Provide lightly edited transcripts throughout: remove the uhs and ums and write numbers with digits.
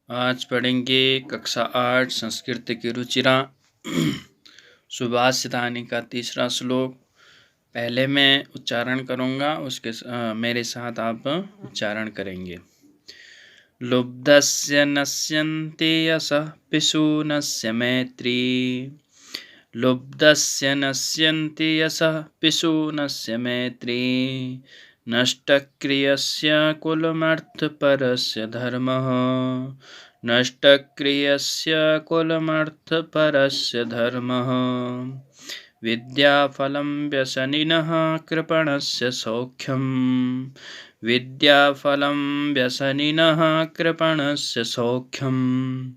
आज पढ़ेंगे कक्षा 8 संस्कृत की रुचिरा सुभाषितानी का तीसरा श्लोक। पहले मैं उच्चारण करूँगा, उसके मेरे साथ आप उच्चारण करेंगे। लुब्धस्य नश्यन्ति यशः पिशूनस्य मैत्री। लुब्धस्य नश्यन्ति यशः पिशूनस्य मैत्री। नष्टक्रियस्य कुलमर्थपरस्य धर्मः। नष्टक्रियस्य कुलमर्थपरस्य धर्मः। विद्याफलं व्यसनिनः कृपणस्य सौख्यम्। विद्याफलं व्यसनिनः कृपणस्य सौख्यम्।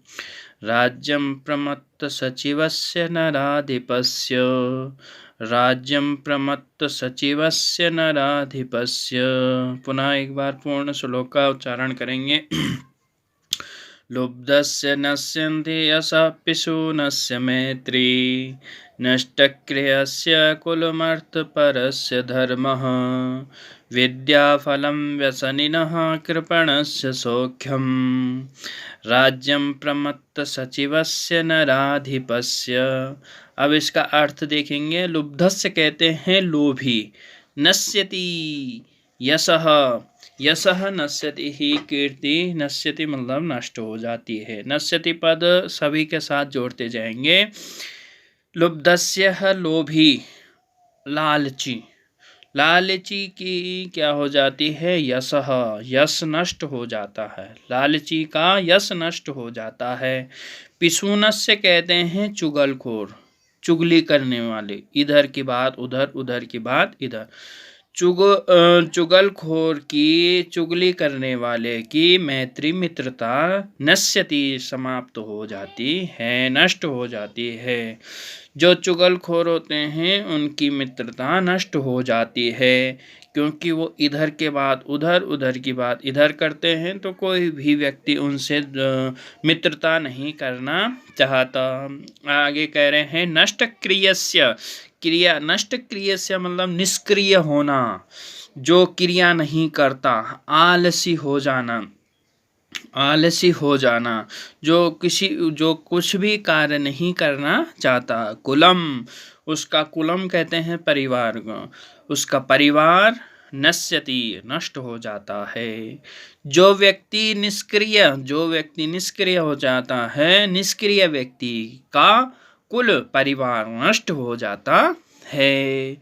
राज्यं प्रमत्तसचिवस्य नराधिपस्य। राज्यं प्रमत्तसचिवस्य नराधिपस्य। पुनः एक बार पूर्ण श्लोक का उच्चारण करेंगे। लुब्धस्य नश्यन्ति यशः पिशूनस्य मैत्री। नष्टक्रियस्य कुलमर्थपरस्य धर्मः। विद्याफलं व्यसनिनः कृपणस्य सौख्यम्। राज्यं प्रमत्तसचिवस्य नराधिपस्य। अब इसका अर्थ देखेंगे। लुब्धस्य कहते हैं लोभी। नश्यति यशः। यशः नश्यति ही कीर्ति। नश्यति मतलब नष्ट हो जाती है। नश्यति पद सभी के साथ जोड़ते जाएंगे। लुब्धस्य लोभी, लालची। लालची की क्या हो जाती है? यशः, यश नष्ट हो जाता है। लालची का यश नष्ट हो जाता है। पिशूनस्य कहते हैं चुगलखोर, चुगली करने वाले। इधर की बात उधर, उधर की बात इधर। चुगलखोर की, चुगली करने वाले की मैत्री मित्रता नश्यति समाप्त हो जाती है, नष्ट हो जाती है। जो चुगलखोर होते हैं उनकी मित्रता नष्ट हो जाती है, क्योंकि वो इधर के बात उधर, उधर की बात इधर करते हैं, तो कोई भी व्यक्ति उनसे मित्रता नहीं करना चाहता। आगे कह रहे हैं नष्ट क्रियस्य। क्रिया, नष्ट क्रियस्य मतलब निष्क्रिय होना, जो क्रिया नहीं करता, आलसी हो जाना। आलसी हो जाना, जो कुछ भी कार्य नहीं करना चाहता। कुलम, उसका कुलम कहते हैं परिवार को। उसका परिवार नश्यति नष्ट हो जाता है। जो व्यक्ति निष्क्रिय हो जाता है, निष्क्रिय व्यक्ति का कुल परिवार नष्ट हो जाता है।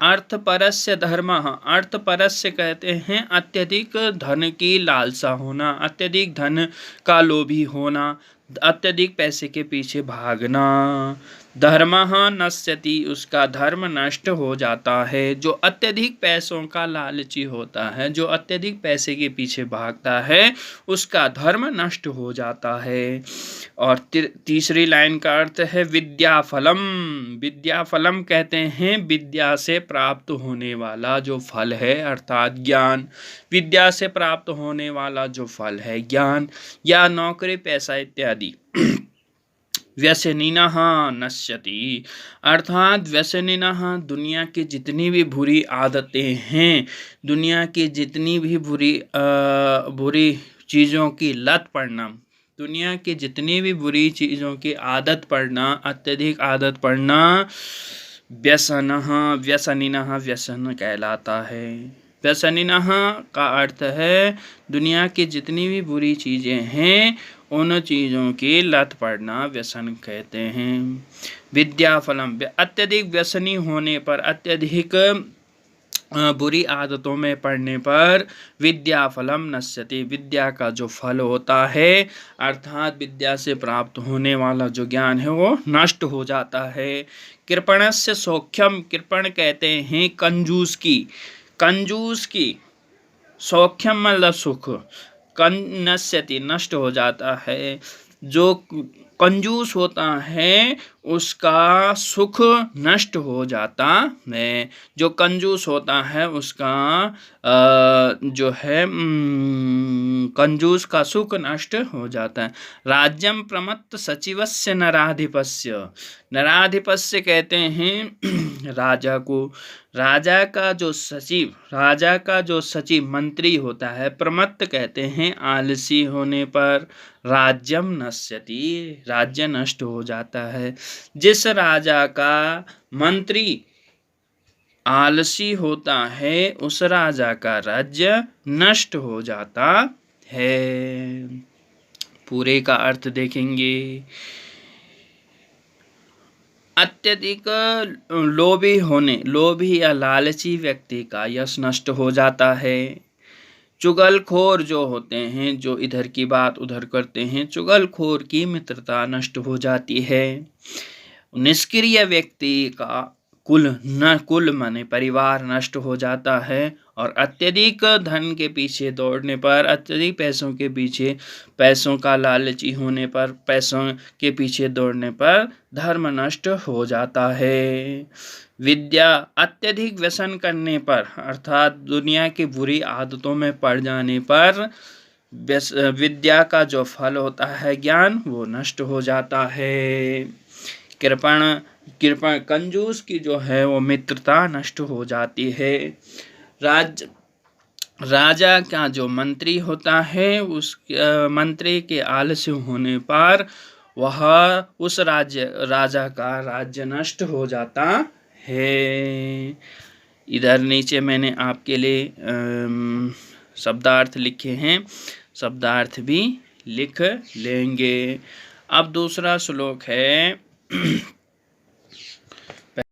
अर्थपरस्य धर्मः। अर्थपरस्य कहते हैं अत्यधिक धन की लालसा होना, अत्यधिक धन का लोभी होना, अत्यधिक पैसे के पीछे भागना। धर्मः नश्यति, उसका धर्म नष्ट हो जाता है। जो अत्यधिक पैसों का लालची होता है, जो अत्यधिक पैसे के पीछे भागता है, उसका धर्म नष्ट हो जाता है। और तीसरी लाइन का अर्थ है विद्याफलम। विद्याफलम कहते हैं विद्या से प्राप्त होने वाला जो फल है, अर्थात ज्ञान। विद्या से प्राप्त होने वाला जो फल है ज्ञान या नौकरी, पैसा इत्यादि। व्यसनिनः नश्यति, अर्थात व्यसनिनः दुनिया की जितनी भी बुरी आदतें हैं, दुनिया की जितनी भी बुरी चीज़ों की लत पड़ना, दुनिया की जितनी भी बुरी चीज़ों की आदत पड़ना, अत्यधिक आदत पड़ना, व्यसनः व्यसनिनः व्यसन कहलाता है। व्यसनिनः का अर्थ है दुनिया की जितनी भी बुरी चीज़ें हैं उन चीज़ों की लत पड़ना व्यसन कहते हैं। विद्याफलम, अत्यधिक व्यसनी होने पर, अत्यधिक बुरी आदतों में पड़ने पर विद्याफलम नश्यति, विद्या का जो फल होता है, अर्थात विद्या से प्राप्त होने वाला जो ज्ञान है वो नष्ट हो जाता है। कृपणस्य सौख्यम, कृपण कहते हैं कंजूस की। कंजूस की, सौख्यम मतलब सुख। नश्यति नष्ट हो जाता है। जो कंजूस होता है उसका सुख नष्ट हो जाता है। जो कंजूस होता है उसका जो है कंजूस का सुख नष्ट हो जाता है। राज्यम प्रमत्त सचिवस्य नराधिपस्य। नराधिपस्य कहते हैं राजा को। राजा का जो सचिव मंत्री होता है, प्रमत्त कहते हैं आलसी होने पर। राज्यम नश्यति, राज्य नष्ट हो जाता है। जिस राजा का मंत्री आलसी होता है उस राजा का राज्य नष्ट हो जाता है। पूरे का अर्थ देखेंगे। अत्यधिक लोभी या लालची व्यक्ति का यश नष्ट हो जाता है। चुगलखोर जो होते हैं, जो इधर की बात उधर करते हैं, चुगलखोर की मित्रता नष्ट हो जाती है। निष्क्रिय व्यक्ति का कुल माने परिवार नष्ट हो जाता है। और अत्यधिक धन के पीछे दौड़ने पर, अत्यधिक पैसों के पीछे, पैसों का लालची होने पर, पैसों के पीछे दौड़ने पर धर्म नष्ट हो जाता है। विद्या अत्यधिक व्यसन करने पर, अर्थात दुनिया की बुरी आदतों में पड़ जाने पर विद्या का जो फल होता है ज्ञान, वो नष्ट हो जाता है। कृपण कंजूस की जो है वो मित्रता नष्ट हो जाती है। राजा का जो मंत्री होता है, उस मंत्री के आलस्य होने पर वह उस राजा का राज्य नष्ट हो जाता है। इधर नीचे मैंने आपके लिए शब्दार्थ लिखे हैं, शब्दार्थ भी लिख लेंगे। अब दूसरा श्लोक है